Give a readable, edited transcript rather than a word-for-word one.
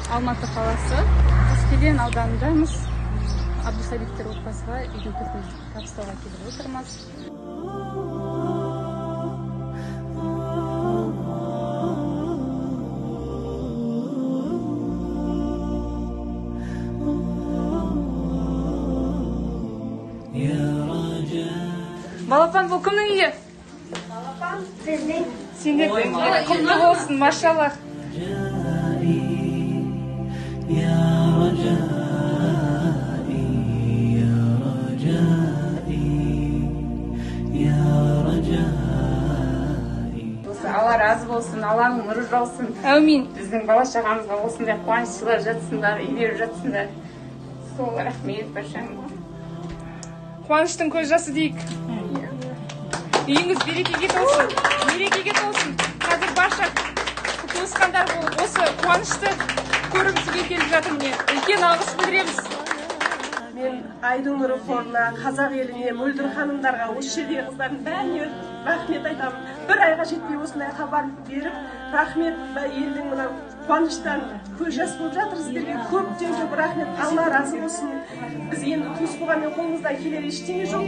Алматы қаласы Қаскелен ауданындамыз. Абдусабиттер отбасыға үйдің кілтін табыстауға келіп отырмыз. Балапан, бұл кімнің үйі? Балапан, сіздің. Сендердің. Құтты болсын, машаллах. Алла разы болсын, Алланың нұры жаусын. Әумин. Біздің бала шағамызға осындай қуанышшылар жатсындар, үйлер жатсындар. Сол рахмет башаңға. Қуаныштың көз жасы дейік. Үйіңіз берекеге толсын, мерекеге толсын. Қазір барша туысқандар осы қуанышты көрімізге келіп жатыр міне. Үлкен алғыс білдіреміз. Мен Айдың қорына, қазақ еліне, мөлдір ханымдарға, осы жердегі қыздардың бәріне рахмет айтамын. Бір айға жетпей осындай хабар беріп, рахмет елдің мына қуаныштан көз жас болып жатыр. Сіздерге көптен көп рахмет. Алла разы болсын. Біз енді туыс болғанмен қолымыздан келер ештеңе жоқ.